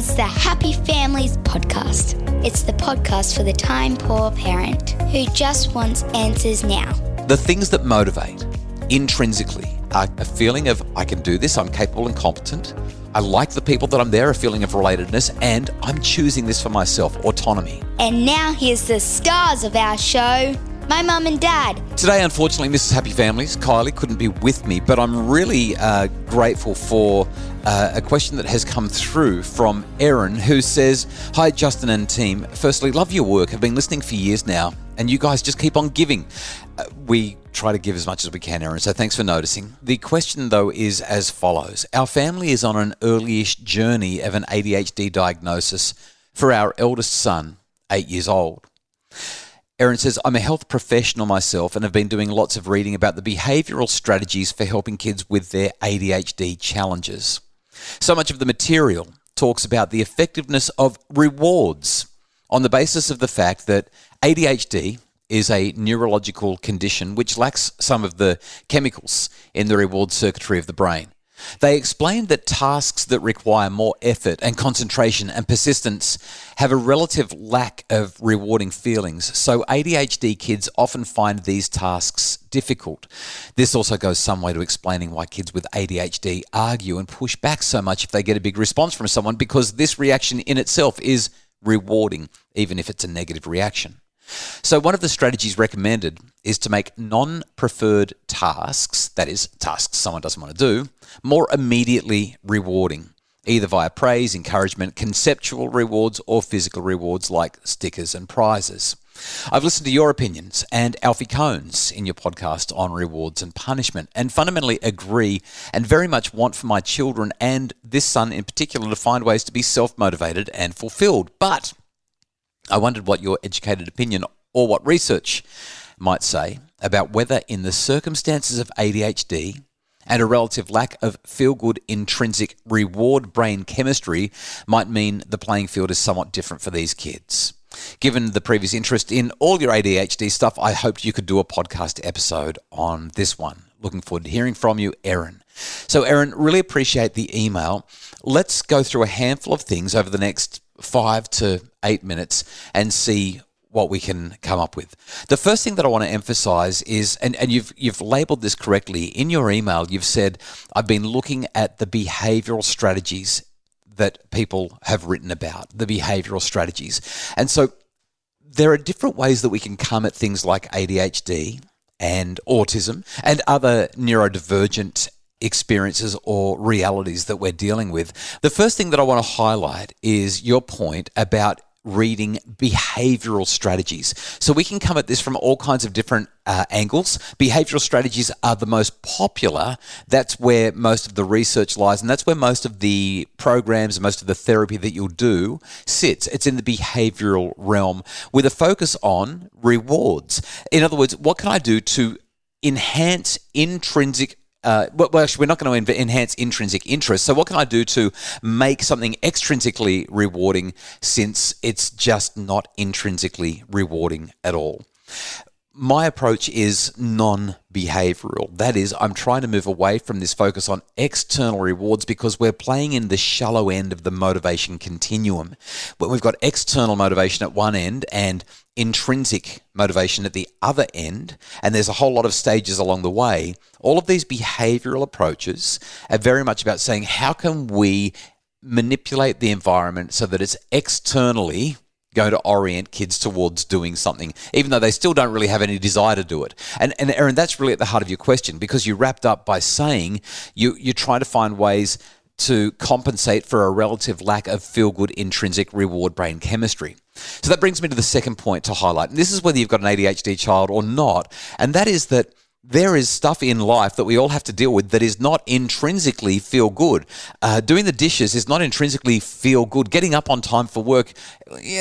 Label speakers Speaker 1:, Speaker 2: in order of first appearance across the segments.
Speaker 1: It's the Happy Families Podcast. It's the podcast for the time-poor parent who just wants answers now.
Speaker 2: The things that motivate intrinsically are a feeling of, I can do this, I'm capable and competent. I like the people that I'm there, a feeling of relatedness, and I'm choosing this for myself, autonomy.
Speaker 1: And now here's the stars of our show, my mum and dad.
Speaker 2: Today, unfortunately, Mrs. Happy Families, Kylie, couldn't be with me, but I'm really grateful for a question that has come through from Erin, who says, "Hi, Justin and team. Firstly, love your work. I've been listening for years now, and you guys just keep on giving." We try to give as much as we can, Erin, so thanks for noticing. The question, though, is as follows. Our family is on an early-ish journey of an ADHD diagnosis for our eldest son, 8 years old. Erin says, "I'm a health professional myself and have been doing lots of reading about the behavioural strategies for helping kids with their ADHD challenges. So much of the material talks about the effectiveness of rewards on the basis of the fact that ADHD is a neurological condition which lacks some of the chemicals in the reward circuitry of the brain. They explained that tasks that require more effort and concentration and persistence have a relative lack of rewarding feelings, so ADHD kids often find these tasks difficult. This also goes some way to explaining why kids with ADHD argue and push back so much if they get a big response from someone, because this reaction in itself is rewarding, even if it's a negative reaction. So one of the strategies recommended is to make non-preferred tasks, that is, tasks someone doesn't want to do, more immediately rewarding, either via praise, encouragement, conceptual rewards, or physical rewards like stickers and prizes. I've listened to your opinions and Alfie Cohn's in your podcast on rewards and punishment, and fundamentally agree and very much want for my children and this son in particular to find ways to be self-motivated and fulfilled. But I wondered what your educated opinion or what research might say about whether in the circumstances of ADHD and a relative lack of feel-good intrinsic reward brain chemistry might mean the playing field is somewhat different for these kids. Given the previous interest in all your ADHD stuff, I hoped you could do a podcast episode on this one. Looking forward to hearing from you, Erin." So Erin, really appreciate the email. Let's go through a handful of things over the next 5 to 8 minutes and see what we can come up with. The first thing that I want to emphasize is, and you've labeled this correctly, in your email you've said, "I've been looking at the behavioural strategies that people have written about, the behavioural strategies." And so there are different ways that we can come at things like ADHD and autism and other neurodivergent experiences or realities that we're dealing with. The first thing that I want to highlight is your point about reading behavioural strategies. So we can come at this from all kinds of different angles. Behavioural strategies are the most popular. That's where most of the research lies, and that's where most of the programs and most of the therapy that you'll do sits. It's in the behavioural realm with a focus on rewards. In other words, what can I do to enhance intrinsic well, actually, we're not going to enhance intrinsic interest. So what can I do to make something extrinsically rewarding since it's just not intrinsically rewarding at all? My approach is non-behavioural. That is, I'm trying to move away from this focus on external rewards because we're playing in the shallow end of the motivation continuum. But we've got external motivation at one end and intrinsic motivation at the other end, and there's a whole lot of stages along the way. All of these behavioural approaches are very much about saying, how can we manipulate the environment so that it's externally going to orient kids towards doing something, even though they still don't really have any desire to do it. And Erin, that's really at the heart of your question, because you wrapped up by saying you're trying to find ways to compensate for a relative lack of feel-good intrinsic reward brain chemistry. So that brings me to the second point to highlight. And this is whether you've got an ADHD child or not, and that is that there is stuff in life that we all have to deal with that is not intrinsically feel good. Doing the dishes is not intrinsically feel good. Getting up on time for work,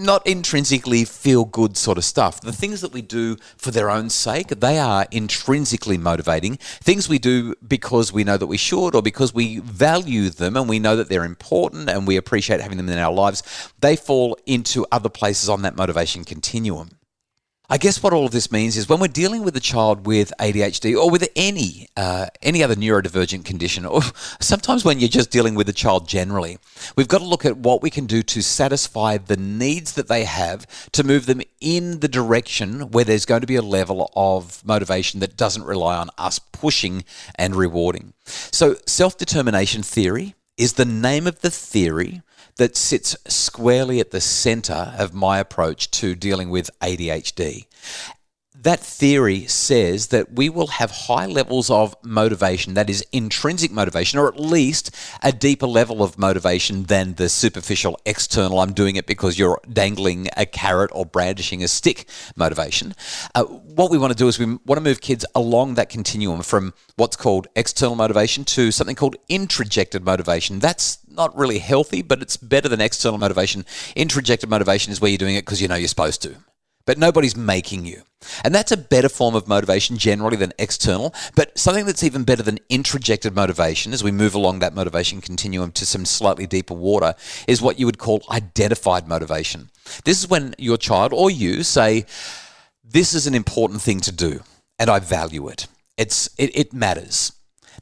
Speaker 2: not intrinsically feel good sort of stuff. The things that we do for their own sake, they are intrinsically motivating. Things we do because we know that we should or because we value them and we know that they're important and we appreciate having them in our lives, they fall into other places on that motivation continuum. I guess what all of this means is when we're dealing with a child with ADHD or with any other neurodivergent condition, or sometimes when you're just dealing with a child generally, we've got to look at what we can do to satisfy the needs that they have to move them in the direction where there's going to be a level of motivation that doesn't rely on us pushing and rewarding. So self-determination theory is the name of the theory that sits squarely at the center of my approach to dealing with ADHD. That theory says that we will have high levels of motivation, that is intrinsic motivation, or at least a deeper level of motivation than the superficial external, I'm doing it because you're dangling a carrot or brandishing a stick motivation. What we want to do is we want to move kids along that continuum from what's called external motivation to something called introjected motivation. That's not really healthy, but it's better than external motivation. Introjected motivation is where you're doing it because you know you're supposed to, but nobody's making you. And that's a better form of motivation generally than external, but something that's even better than introjected motivation as we move along that motivation continuum to some slightly deeper water is what you would call identified motivation. This is when your child or you say, this is an important thing to do and I value it. It matters.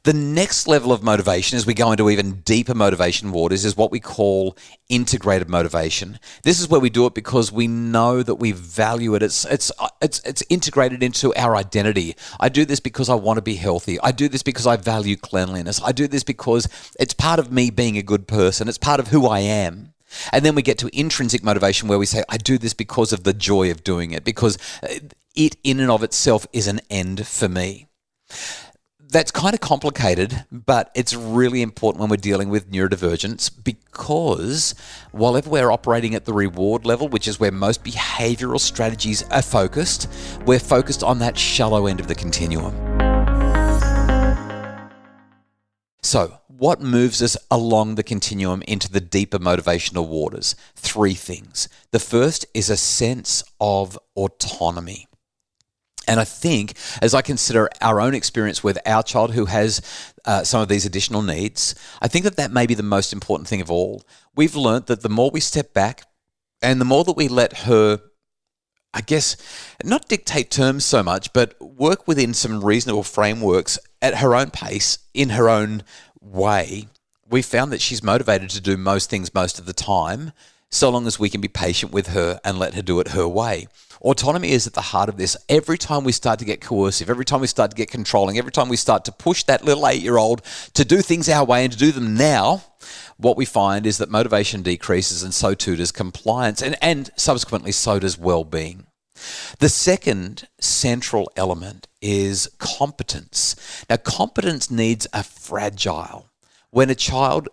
Speaker 2: The next level of motivation as we go into even deeper motivation waters is what we call integrated motivation. This is where we do it because we know that we value it. It's integrated into our identity. I do this because I want to be healthy. I do this because I value cleanliness. I do this because it's part of me being a good person. It's part of who I am. And then we get to intrinsic motivation where we say, I do this because of the joy of doing it, because it in and of itself is an end for me. That's kind of complicated, but it's really important when we're dealing with neurodivergence because while ever we're operating at the reward level, which is where most behavioural strategies are focused, we're focused on that shallow end of the continuum. So, what moves us along the continuum into the deeper motivational waters? 3 things. The first is a sense of autonomy. And I think as I consider our own experience with our child who has some of these additional needs, I think that may be the most important thing of all. We've learned that the more we step back and the more that we let her, I guess, not dictate terms so much, but work within some reasonable frameworks at her own pace, in her own way, we found that she's motivated to do most things most of the time, so long as we can be patient with her and let her do it her way. Autonomy is at the heart of this. Every time we start to get coercive, every time we start to get controlling, every time we start to push that little 8-year-old to do things our way and to do them now, what we find is that motivation decreases and so too does compliance and subsequently so does well-being. The second central element is competence. Now, competence needs are fragile. When a child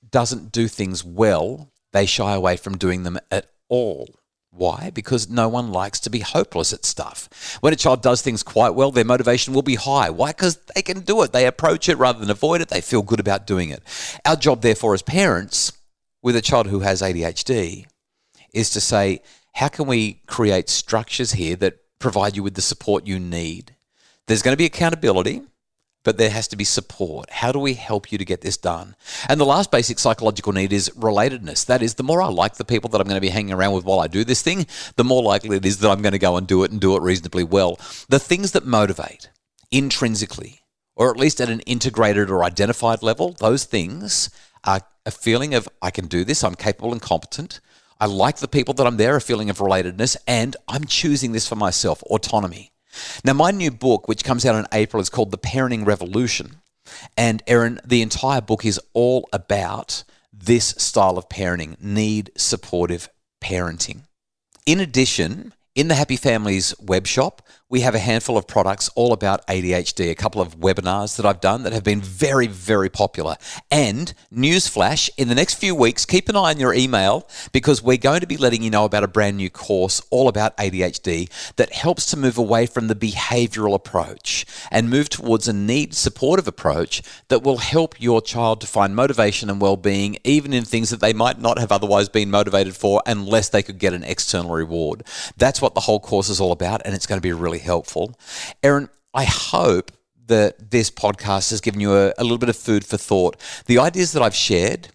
Speaker 2: doesn't do things well, they shy away from doing them at all. Why? Because no one likes to be hopeless at stuff. When a child does things quite well, their motivation will be high. Why? Because they can do it. They approach it rather than avoid it. They feel good about doing it. Our job, therefore, as parents, with a child who has ADHD, is to say, how can we create structures here that provide you with the support you need? There's going to be accountability, but there has to be support. How do we help you to get this done? And the last basic psychological need is relatedness. That is, the more I like the people that I'm going to be hanging around with while I do this thing, the more likely it is that I'm going to go and do it reasonably well. The things that motivate intrinsically, or at least at an integrated or identified level, those things are a feeling of, I can do this, I'm capable and competent. I like the people that I'm there, a feeling of relatedness, and I'm choosing this for myself, autonomy. Now, my new book, which comes out in April, is called The Parenting Revolution. And Erin, the entire book is all about this style of parenting, need supportive parenting. In addition, in the Happy Families web shop, we have a handful of products all about ADHD, a couple of webinars that I've done that have been very, very popular. And newsflash, in the next few weeks, keep an eye on your email because we're going to be letting you know about a brand new course all about ADHD that helps to move away from the behavioural approach and move towards a need-supportive approach that will help your child to find motivation and well-being even in things that they might not have otherwise been motivated for unless they could get an external reward. That's what the whole course is all about, and it's going to be really helpful. Erin, I hope that this podcast has given you a little bit of food for thought. The ideas that I've shared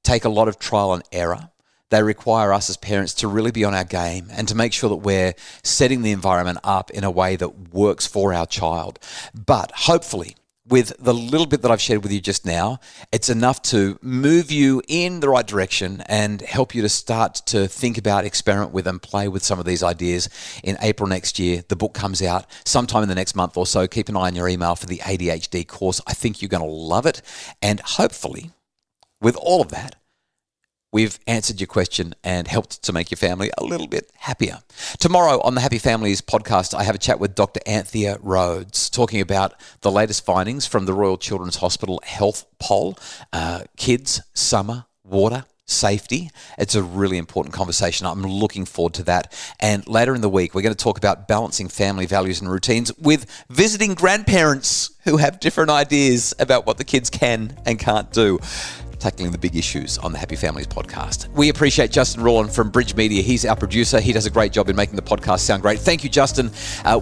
Speaker 2: take a lot of trial and error. They require us as parents to really be on our game and to make sure that we're setting the environment up in a way that works for our child. But hopefully, with the little bit that I've shared with you just now, it's enough to move you in the right direction and help you to start to think about, experiment with and play with some of these ideas. In April next year, the book comes out sometime in the next month or so. Keep an eye on your email for the ADHD course. I think you're going to love it. And hopefully, with all of that, we've answered your question and helped to make your family a little bit happier. Tomorrow on the Happy Families podcast, I have a chat with Dr. Anthea Rhodes talking about the latest findings from the Royal Children's Hospital Health Poll, kids, summer, water, safety. It's a really important conversation. I'm looking forward to that. And later in the week, we're going to talk about balancing family values and routines with visiting grandparents who have different ideas about what the kids can and can't do. Tackling the big issues on the Happy Families podcast. We appreciate Justin Rowland from Bridge Media. He's our producer. He does a great job in making the podcast sound great. Thank you, Justin.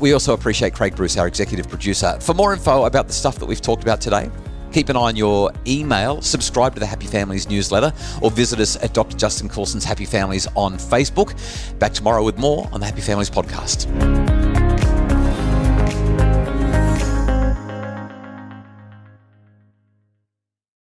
Speaker 2: We also appreciate Craig Bruce, our executive producer. For more info about the stuff that we've talked about today, keep an eye on your email, subscribe to the Happy Families newsletter, or visit us at Dr. Justin Coulson's Happy Families on Facebook. Back tomorrow with more on the Happy Families podcast.